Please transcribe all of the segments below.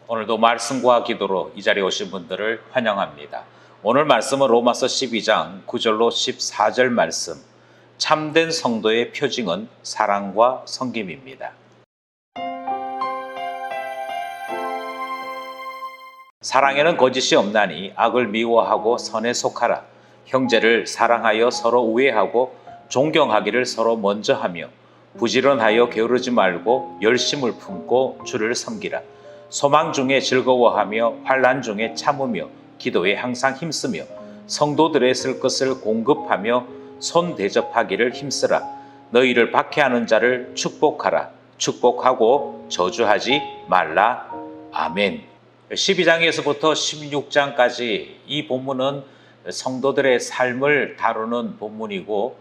오늘도 말씀과 기도로 이 자리에 오신 분들을 환영합니다. 오늘 말씀은 로마서 12장 9절로 14절 말씀, 참된 성도의 표징은 사랑과 섬김입니다. 사랑에는 거짓이 없나니 악을 미워하고 선에 속하라. 형제를 사랑하여 서로 우애하고 존경하기를 서로 먼저 하며 부지런하여 게으르지 말고 열심을 품고 주를 섬기라. 소망 중에 즐거워하며 환난 중에 참으며 기도에 항상 힘쓰며 성도들의 쓸 것을 공급하며 손 대접하기를 힘쓰라. 너희를 박해하는 자를 축복하라. 축복하고 저주하지 말라. 아멘. 12장에서부터 16장까지 이 본문은 성도들의 삶을 다루는 본문이고,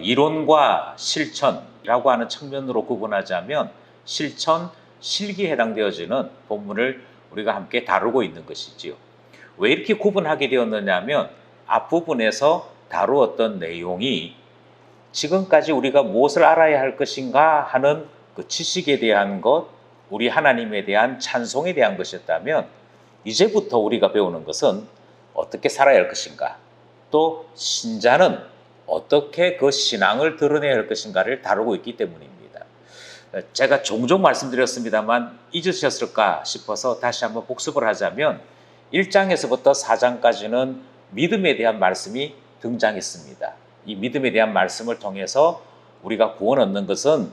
이론과 실천이라고 하는 측면으로 구분하자면 실천, 실기에 해당되어지는 본문을 우리가 함께 다루고 있는 것이지요. 왜 이렇게 구분하게 되었느냐 하면 앞부분에서 다루었던 내용이 지금까지 우리가 무엇을 알아야 할 것인가 하는 그 지식에 대한 것, 우리 하나님에 대한 찬송에 대한 것이었다면, 이제부터 우리가 배우는 것은 어떻게 살아야 할 것인가, 또 신자는 어떻게 그 신앙을 드러내야 할 것인가를 다루고 있기 때문입니다. 제가 종종 말씀드렸습니다만 잊으셨을까 싶어서 다시 한번 복습을 하자면 1장에서부터 4장까지는 믿음에 대한 말씀이 등장했습니다. 이 믿음에 대한 말씀을 통해서 우리가 구원 얻는 것은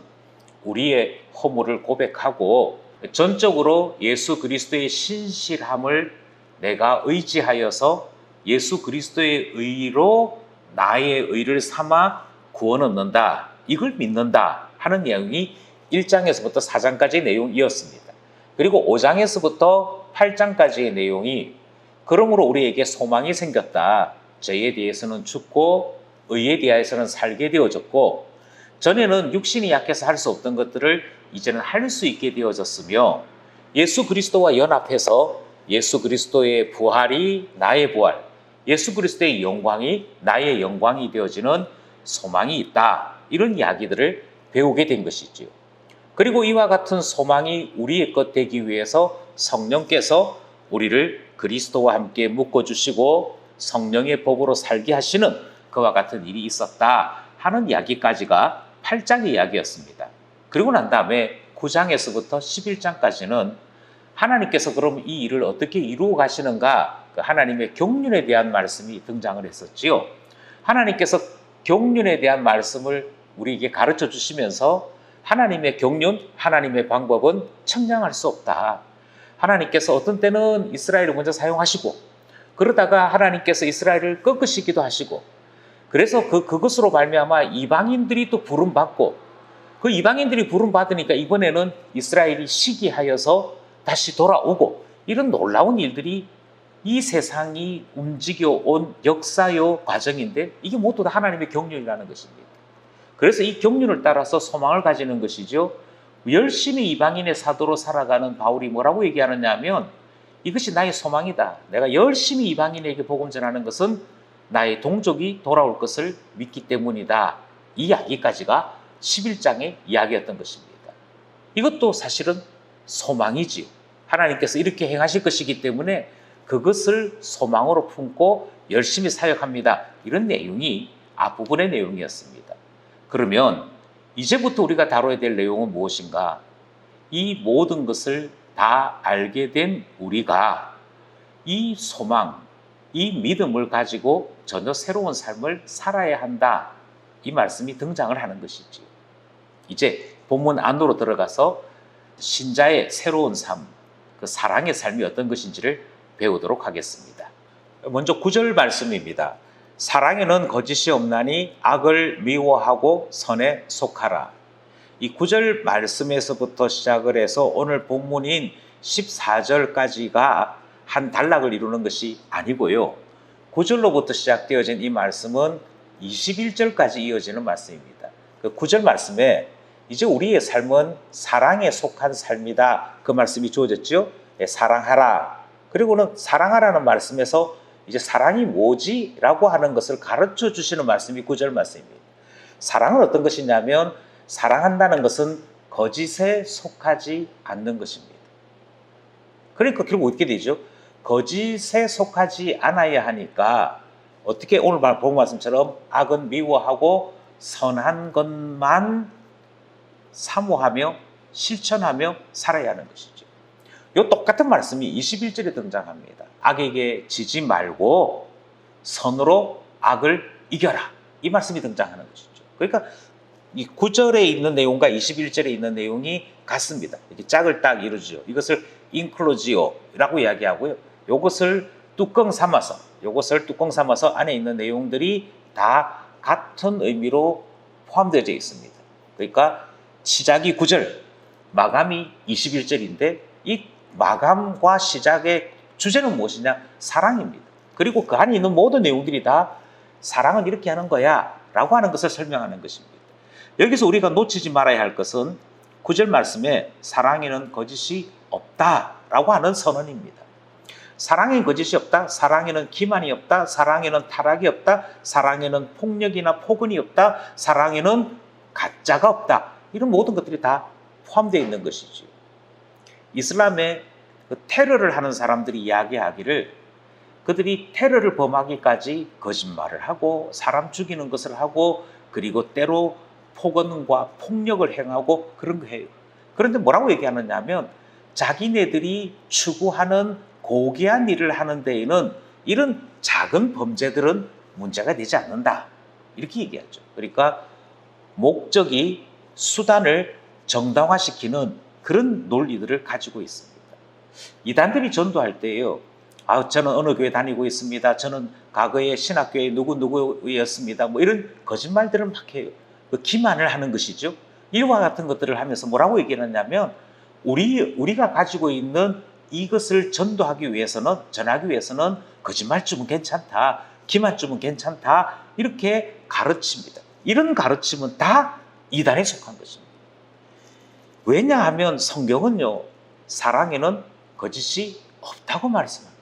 우리의 허물을 고백하고 전적으로 예수 그리스도의 신실함을 내가 의지하여서 예수 그리스도의 의로 나의 의를 삼아 구원 얻는다, 이걸 믿는다 하는 내용이 1장에서부터 4장까지의 내용이었습니다. 그리고 5장에서부터 8장까지의 내용이 그러므로 우리에게 소망이 생겼다, 죄에 대해서는 죽고 의에 대해서는 살게 되어졌고, 전에는 육신이 약해서 할 수 없던 것들을 이제는 할 수 있게 되어졌으며, 예수 그리스도와 연합해서 예수 그리스도의 부활이 나의 부활, 예수 그리스도의 영광이 나의 영광이 되어지는 소망이 있다, 이런 이야기들을 배우게 된 것이지요. 그리고 이와 같은 소망이 우리의 것 되기 위해서 성령께서 우리를 그리스도와 함께 묶어주시고 성령의 법으로 살게 하시는 그와 같은 일이 있었다 하는 이야기까지가 8장의 이야기였습니다. 그리고 난 다음에 9장에서부터 11장까지는 하나님께서 그럼 이 일을 어떻게 이루어 가시는가, 그 하나님의 경륜에 대한 말씀이 등장을 했었지요. 하나님께서 경륜에 대한 말씀을 우리에게 가르쳐 주시면서 하나님의 경륜, 하나님의 방법은 청량할 수 없다. 하나님께서 어떤 때는 이스라엘을 먼저 사용하시고, 그러다가 하나님께서 이스라엘을 꺾으시기도 하시고, 그래서 그것으로 말미암아 이방인들이 또 부름받고, 그 이방인들이 부름받으니까 이번에는 이스라엘이 시기하여서 다시 돌아오고, 이런 놀라운 일들이 이 세상이 움직여 온 역사요 과정인데, 이게 모두 다 하나님의 경륜이라는 것입니다. 그래서 이 경륜을 따라서 소망을 가지는 것이죠. 열심히 이방인의 사도로 살아가는 바울이 뭐라고 얘기하느냐 하면, 이것이 나의 소망이다. 내가 열심히 이방인에게 복음 전하는 것은 나의 동족이 돌아올 것을 믿기 때문이다. 이 이야기까지가 11장의 이야기였던 것입니다. 이것도 사실은 소망이지요. 하나님께서 이렇게 행하실 것이기 때문에 그것을 소망으로 품고 열심히 사역합니다. 이런 내용이 앞부분의 내용이었습니다. 그러면 이제부터 우리가 다뤄야 될 내용은 무엇인가? 이 모든 것을 다 알게 된 우리가 이 소망, 이 믿음을 가지고 전혀 새로운 삶을 살아야 한다, 이 말씀이 등장을 하는 것이지요. 이제 본문 안으로 들어가서 신자의 새로운 삶, 그 사랑의 삶이 어떤 것인지를 배우도록 하겠습니다. 먼저 9절 말씀입니다. 사랑에는 거짓이 없나니 악을 미워하고 선에 속하라. 이 9절 말씀에서부터 시작을 해서 오늘 본문인 14절까지가 한 단락을 이루는 것이 아니고요. 9절로부터 시작되어진 이 말씀은 21절까지 이어지는 말씀입니다. 그 9절 말씀에 이제 우리의 삶은 사랑에 속한 삶이다, 그 말씀이 주어졌죠. 사랑하라. 그리고는 사랑하라는 말씀에서 이제 사랑이 뭐지? 라고 하는 것을 가르쳐 주시는 말씀이 9절 말씀입니다. 사랑은 어떤 것이냐면, 사랑한다는 것은 거짓에 속하지 않는 것입니다. 그러니까 결국 어떻게 되죠? 거짓에 속하지 않아야 하니까 어떻게 오늘 본 말씀처럼 악은 미워하고 선한 것만 사모하며 실천하며 살아야 하는 것이죠. 이 똑같은 말씀이 21절에 등장합니다. 악에게 지지 말고 선으로 악을 이겨라. 이 말씀이 등장하는 것이죠. 그러니까 이 9절에 있는 내용과 21절에 있는 내용이 같습니다. 이렇게 짝을 딱 이루죠. 이것을 인클로지오라고 이야기하고요. 이것을 뚜껑 삼아서 안에 있는 내용들이 다 같은 의미로 포함되어 있습니다. 그러니까 시작이 9절, 마감이 21절인데 이 마감과 시작의 주제는 무엇이냐? 사랑입니다. 그리고 그 안에 있는 모든 내용들이 다 사랑은 이렇게 하는 거야 라고 하는 것을 설명하는 것입니다. 여기서 우리가 놓치지 말아야 할 것은 9절 말씀에 사랑에는 거짓이 없다라고 하는 선언입니다. 사랑에는 거짓이 없다, 사랑에는 기만이 없다, 사랑에는 타락이 없다, 사랑에는 폭력이나 폭언이 없다, 사랑에는 가짜가 없다. 이런 모든 것들이 다 포함되어 있는 것이죠. 이슬람의 그 테러를 하는 사람들이 이야기하기를 그들이 테러를 범하기까지 거짓말을 하고 사람 죽이는 것을 하고 그리고 때로 폭언과 폭력을 행하고 그런 거 해요. 그런데 뭐라고 얘기하느냐 하면 자기네들이 추구하는 고귀한 일을 하는 데에는 이런 작은 범죄들은 문제가 되지 않는다. 이렇게 얘기하죠. 그러니까 목적이 수단을 정당화시키는 그런 논리들을 가지고 있습니다. 이단들이 전도할 때요. 저는 어느 교회 다니고 있습니다. 저는 과거에 신학교에 누구누구였습니다. 뭐 이런 거짓말들을 막 해요. 기만을 하는 것이죠. 이와 같은 것들을 하면서 뭐라고 얘기하냐면 우리가 가지고 있는 이것을 전하기 위해서는 거짓말쯤은 괜찮다. 기만쯤은 괜찮다. 이렇게 가르칩니다. 이런 가르침은 다 이단에 속한 것입니다. 왜냐하면 성경은요. 사랑에는 거짓이 없다고 말씀합니다.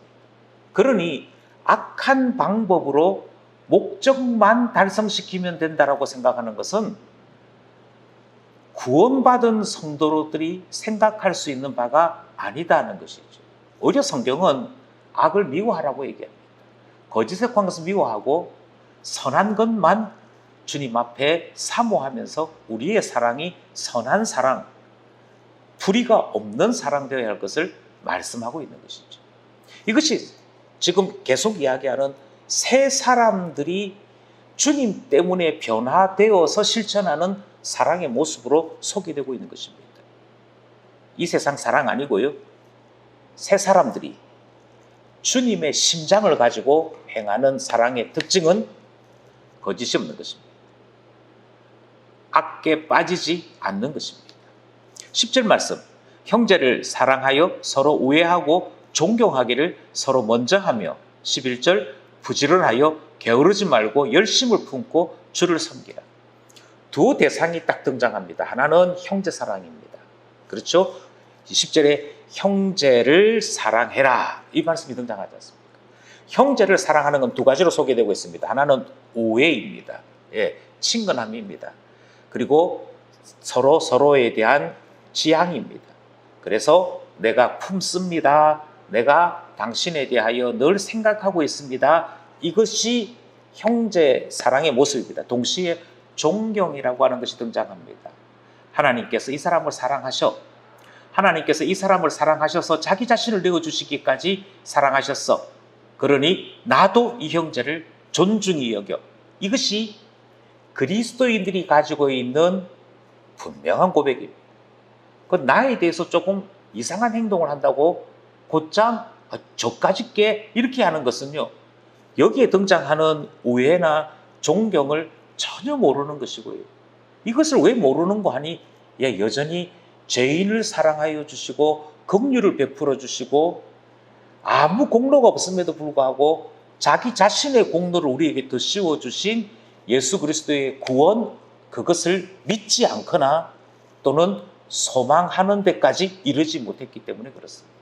그러니 악한 방법으로 목적만 달성시키면 된다라고 생각하는 것은 구원받은 성도들이 생각할 수 있는 바가 아니다는 것이죠. 오히려 성경은 악을 미워하라고 얘기합니다. 거짓에 관한 것을 미워하고 선한 것만 주님 앞에 사모하면서 우리의 사랑이 선한 사랑, 불의가 없는 사랑 되어야 할 것을 말씀하고 있는 것이죠. 이것이 지금 계속 이야기하는 새 사람들이 주님 때문에 변화되어서 실천하는 사랑의 모습으로 소개되고 있는 것입니다. 이 세상 사랑 아니고요. 새 사람들이 주님의 심장을 가지고 행하는 사랑의 특징은 거짓이 없는 것입니다. 악에 빠지지 않는 것입니다. 10절 말씀, 형제를 사랑하여 서로 우애하고 존경하기를 서로 먼저 하며 11절, 부지런하여 게으르지 말고 열심을 품고 주를 섬기라. 두 대상이 딱 등장합니다. 하나는 형제 사랑입니다. 그렇죠? 10절에 형제를 사랑해라. 이 말씀이 등장하지 않습니까? 형제를 사랑하는 건 두 가지로 소개되고 있습니다. 하나는 우애입니다. 친근함입니다. 그리고 서로에 대한 지향입니다. 그래서 내가 품습니다. 내가 당신에 대하여 늘 생각하고 있습니다. 이것이 형제 사랑의 모습입니다. 동시에 존경이라고 하는 것이 등장합니다. 하나님께서 이 사람을 사랑하셔서 자기 자신을 내어주시기까지 사랑하셨어. 그러니 나도 이 형제를 존중히 여겨. 이것이 그리스도인들이 가지고 있는 분명한 고백입니다. 그 나에 대해서 조금 이상한 행동을 한다고 곧장 저까짓 게 이렇게 하는 것은요. 여기에 등장하는 우애나 존경을 전혀 모르는 것이고요. 이것을 왜 모르는 거 하니? 여전히 죄인을 사랑하여 주시고 긍휼을 베풀어 주시고 아무 공로가 없음에도 불구하고 자기 자신의 공로를 우리에게 더 씌워주신 예수 그리스도의 구원, 그것을 믿지 않거나 또는 소망하는 데까지 이르지 못했기 때문에 그렇습니다.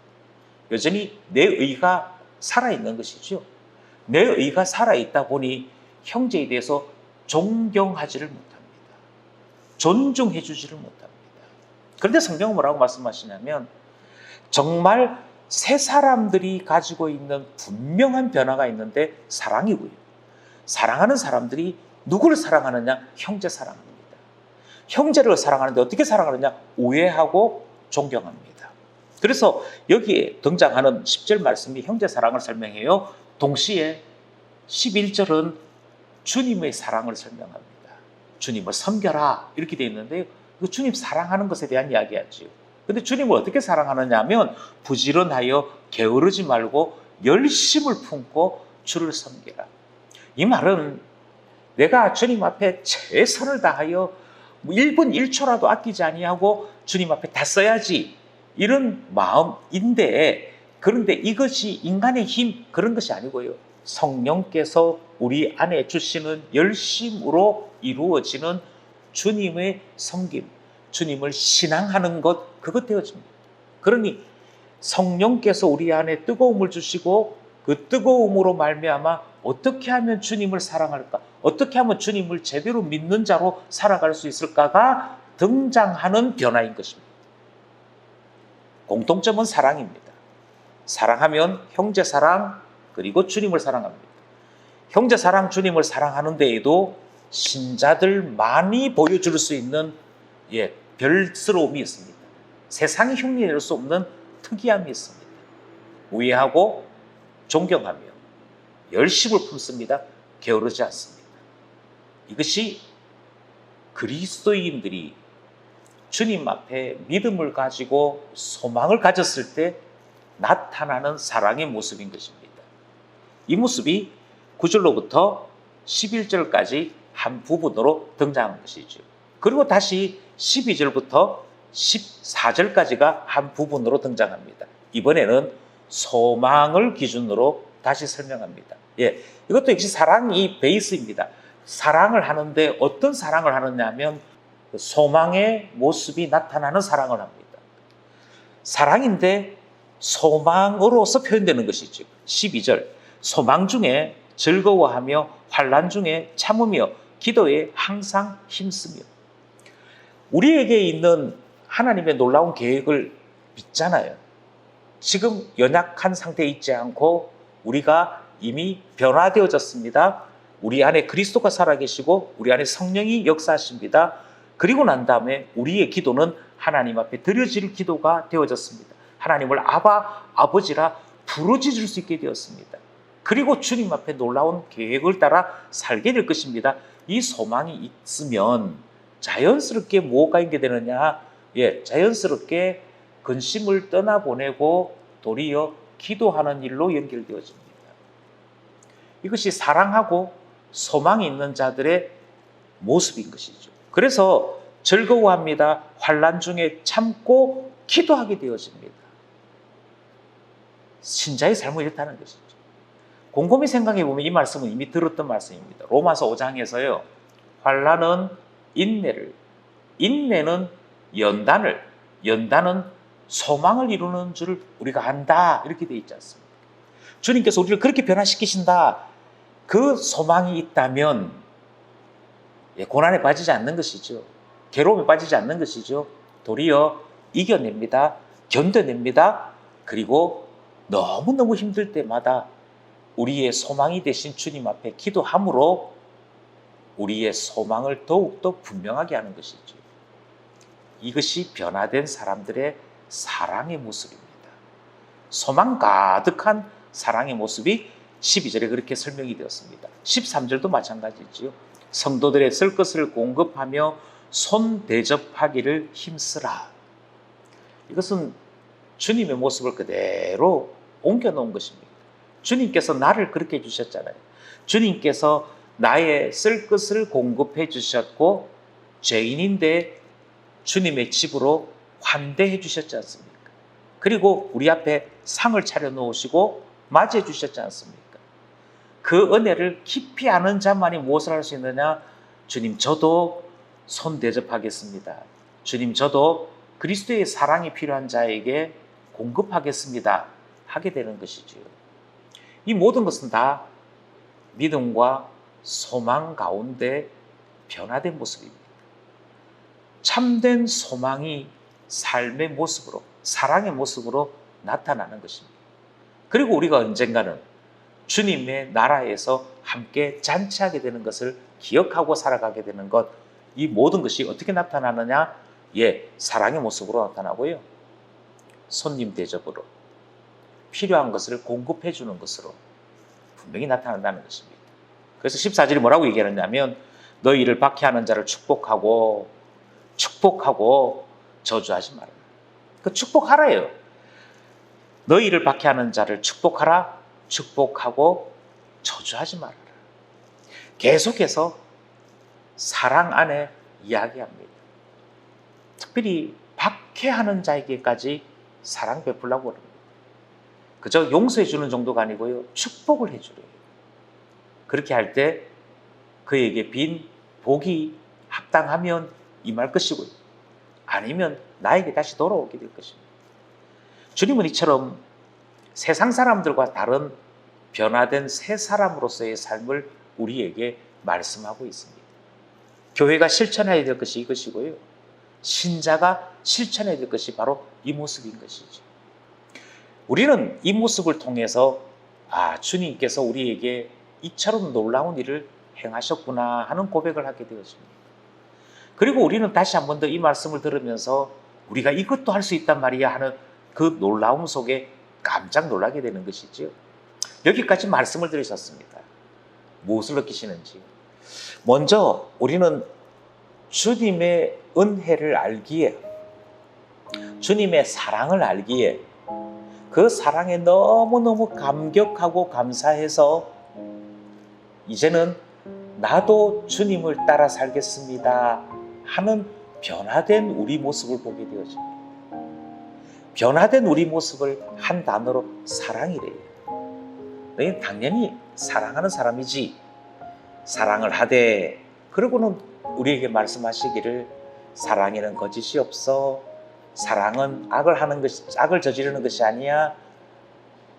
여전히 내 의가 살아있는 것이죠. 내 의가 살아있다 보니 형제에 대해서 존경하지를 못합니다. 존중해 주지를 못합니다. 그런데 성경은 뭐라고 말씀하시냐면 정말 세 사람들이 가지고 있는 분명한 변화가 있는데 사랑이고요. 사랑하는 사람들이 누구를 사랑하느냐? 형제 사랑합니다. 형제를 사랑하는데 어떻게 사랑하느냐? 우애하고 존경합니다. 그래서 여기에 등장하는 10절 말씀이 형제 사랑을 설명해요. 동시에 11절은 주님의 사랑을 설명합니다. 주님을 섬겨라 이렇게 되어 있는데 주님 사랑하는 것에 대한 이야기하지요. 근데 주님을 어떻게 사랑하느냐 하면 부지런하여 게으르지 말고 열심을 품고 주를 섬기라. 이 말은 내가 주님 앞에 최선을 다하여 1분 1초라도 아끼지 아니하고 주님 앞에 다 써야지 이런 마음인데, 그런데 이것이 인간의 힘 그런 것이 아니고요. 성령께서 우리 안에 주시는 열심으로 이루어지는 주님의 섬김, 주님을 신앙하는 것, 그것 되어집니다. 그러니 성령께서 우리 안에 뜨거움을 주시고 그 뜨거움으로 말미암아 어떻게 하면 주님을 사랑할까? 어떻게 하면 주님을 제대로 믿는 자로 살아갈 수 있을까가 등장하는 변화인 것입니다. 공통점은 사랑입니다. 사랑하면 형제 사랑 그리고 주님을 사랑합니다. 형제 사랑, 주님을 사랑하는 데에도 신자들만이 보여줄 수 있는 별스러움이 있습니다. 세상이 흉내낼 수 없는 특이함이 있습니다. 우애하고 존경하며 열심을 품습니다. 게으르지 않습니다. 이것이 그리스도인들이 주님 앞에 믿음을 가지고 소망을 가졌을 때 나타나는 사랑의 모습인 것입니다. 이 모습이 9절로부터 11절까지 한 부분으로 등장한 것이죠. 그리고 다시 12절부터 14절까지가 한 부분으로 등장합니다. 이번에는 소망을 기준으로 다시 설명합니다. 이것도 역시 사랑이 베이스입니다. 사랑을 하는데 어떤 사랑을 하느냐 하면 소망의 모습이 나타나는 사랑을 합니다. 사랑인데 소망으로서 표현되는 것이죠. 12절 소망 중에 즐거워하며 환난 중에 참으며 기도에 항상 힘쓰며. 우리에게 있는 하나님의 놀라운 계획을 믿잖아요. 지금 연약한 상태에 있지 않고 우리가 이미 변화되어졌습니다. 우리 안에 그리스도가 살아계시고 우리 안에 성령이 역사하십니다. 그리고 난 다음에 우리의 기도는 하나님 앞에 드려질 기도가 되어졌습니다. 하나님을 아바, 아버지라 부르짖을 수 있게 되었습니다. 그리고 주님 앞에 놀라운 계획을 따라 살게 될 것입니다. 이 소망이 있으면 자연스럽게 뭐가 있게 되느냐? 자연스럽게 근심을 떠나보내고 도리어 기도하는 일로 연결되어집니다. 이것이 사랑하고 소망이 있는 자들의 모습인 것이죠. 그래서 즐거워합니다. 환난 중에 참고 기도하게 되어집니다. 신자의 삶은 이렇다는 것이죠. 곰곰이 생각해 보면 이 말씀은 이미 들었던 말씀입니다. 로마서 5장에서요. 환난은 인내를, 인내는 연단을, 연단은 소망을 이루는 줄을 우리가 안다. 이렇게 되어 있지 않습니까? 주님께서 우리를 그렇게 변화시키신다. 그 소망이 있다면 고난에 빠지지 않는 것이죠. 괴로움에 빠지지 않는 것이죠. 도리어 이겨냅니다. 견뎌냅니다. 그리고 너무너무 힘들 때마다 우리의 소망이 되신 주님 앞에 기도함으로 우리의 소망을 더욱더 분명하게 하는 것이죠. 이것이 변화된 사람들의 사랑의 모습입니다. 소망 가득한 사랑의 모습이 12절에 그렇게 설명이 되었습니다. 13절도 마찬가지지요. 성도들의 쓸 것을 공급하며 손 대접하기를 힘쓰라. 이것은 주님의 모습을 그대로 옮겨놓은 것입니다. 주님께서 나를 그렇게 해주셨잖아요. 주님께서 나의 쓸 것을 공급해 주셨고 죄인인데 주님의 집으로 환대해 주셨지 않습니까? 그리고 우리 앞에 상을 차려 놓으시고 맞이해 주셨지 않습니까? 그 은혜를 깊이 아는 자만이 무엇을 할 수 있느냐? 주님, 저도 손 대접하겠습니다. 주님, 저도 그리스도의 사랑이 필요한 자에게 공급하겠습니다. 하게 되는 것이지요. 이 모든 것은 다 믿음과 소망 가운데 변화된 모습입니다. 참된 소망이 삶의 모습으로, 사랑의 모습으로 나타나는 것입니다. 그리고 우리가 언젠가는 주님의 나라에서 함께 잔치하게 되는 것을 기억하고 살아가게 되는 것, 이 모든 것이 어떻게 나타나느냐? 사랑의 모습으로 나타나고요. 손님 대접으로, 필요한 것을 공급해 주는 것으로 분명히 나타난다는 것입니다. 그래서 14절이 뭐라고 얘기하느냐면 너희를 박해하는 자를 축복하고 저주하지 마라. 그 축복하라예요. 너희를 박해하는 자를 축복하라, 축복하고 저주하지 말아라. 계속해서 사랑 안에 이야기합니다. 특별히 박해하는 자에게까지 사랑 베풀라고 합니다. 그저 용서해 주는 정도가 아니고요, 축복을 해주래요. 그렇게 할 때 그에게 빈 복이 합당하면 임할 것이고요, 아니면 나에게 다시 돌아오게 될 것입니다. 주님은 이처럼 세상 사람들과 다른 변화된 새 사람으로서의 삶을 우리에게 말씀하고 있습니다. 교회가 실천해야 될 것이 이것이고요, 신자가 실천해야 될 것이 바로 이 모습인 것이죠. 우리는 이 모습을 통해서 주님께서 우리에게 이처럼 놀라운 일을 행하셨구나 하는 고백을 하게 되었습니다. 그리고 우리는 다시 한 번 더 이 말씀을 들으면서 우리가 이것도 할 수 있단 말이야 하는 그 놀라움 속에 깜짝 놀라게 되는 것이죠. 여기까지 말씀을 들으셨습니다. 무엇을 느끼시는지. 먼저 우리는 주님의 은혜를 알기에, 주님의 사랑을 알기에 그 사랑에 너무너무 감격하고 감사해서 이제는 나도 주님을 따라 살겠습니다 하는 변화된 우리 모습을 보게 되어집니다. 변화된 우리 모습을 한 단어로 사랑이래요. 너희는 당연히 사랑하는 사람이지, 사랑을 하되, 그러고는 우리에게 말씀하시기를 사랑에는 거짓이 없어, 사랑은 악을 저지르는 것이 아니야,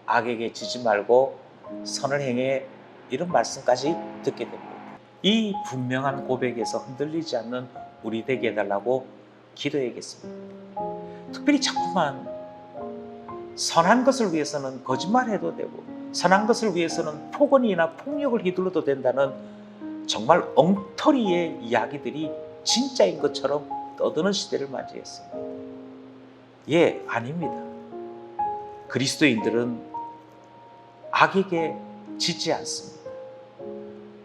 악에게 지지 말고 선을 행해, 이런 말씀까지 듣게 됩니다. 이 분명한 고백에서 흔들리지 않는 우리 되게 해달라고 기도해야겠습니다. 특별히 자꾸만 선한 것을 위해서는 거짓말해도 되고, 선한 것을 위해서는 폭언이나 폭력을 휘둘러도 된다는 정말 엉터리의 이야기들이 진짜인 것처럼 떠드는 시대를 맞이했습니다. 아닙니다. 그리스도인들은 악에게 지지 않습니다.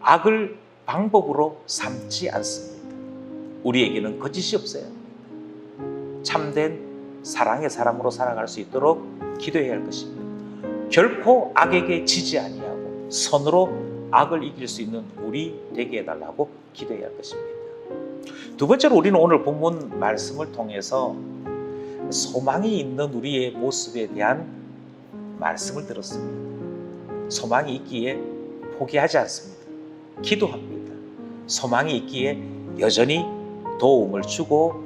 악을 방법으로 삼지 않습니다. 우리에게는 거짓이 없어야 합니다. 참된 사랑의 사람으로 살아갈 수 있도록 기도해야 할 것입니다. 결코 악에게 지지 아니하고 선으로 악을 이길 수 있는 우리 되게 해달라고 기도해야 할 것입니다. 두 번째로 우리는 오늘 본문 말씀을 통해서 소망이 있는 우리의 모습에 대한 말씀을 들었습니다. 소망이 있기에 포기하지 않습니다. 기도합니다. 소망이 있기에 여전히 도움을 주고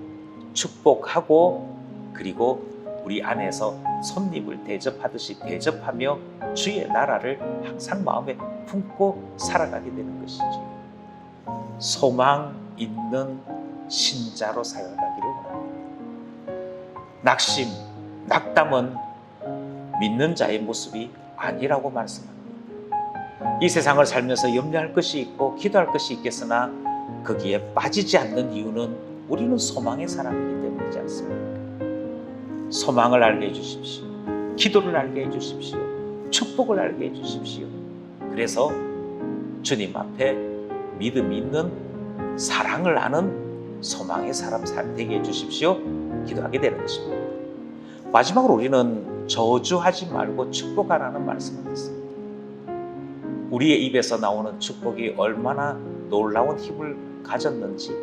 축복하고, 그리고 우리 안에서 손님을 대접하듯이 대접하며 주의 나라를 항상 마음에 품고 살아가게 되는 것이죠. 소망 있는 신자로 살아가기를 원합니다. 낙심, 낙담은 믿는 자의 모습이 아니라고 말씀합니다. 이 세상을 살면서 염려할 것이 있고 기도할 것이 있겠으나 거기에 빠지지 않는 이유는 우리는 소망의 사람이기 때문이지 않습니까? 소망을 알게 해주십시오. 기도를 알게 해주십시오. 축복을 알게 해주십시오. 그래서 주님 앞에 믿음이 있는, 사랑을 아는 소망의 사람 되게 해주십시오. 기도하게 되는 것입니다. 마지막으로 우리는 저주하지 말고 축복하라는 말씀을 듣습니다. 우리의 입에서 나오는 축복이 얼마나 놀라운 힘을 가졌는지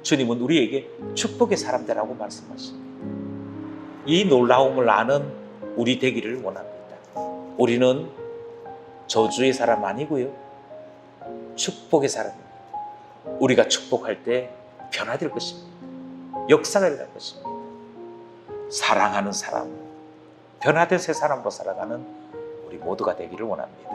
주님은 우리에게 축복의 사람 되라고 말씀하십니다. 이 놀라움을 아는 우리 되기를 원합니다. 우리는 저주의 사람 아니고요, 축복의 사람입니다. 우리가 축복할 때 변화될 것입니다. 역사가 될 것입니다. 사랑하는 사람, 변화된 새 사람으로 살아가는 우리 모두가 되기를 원합니다.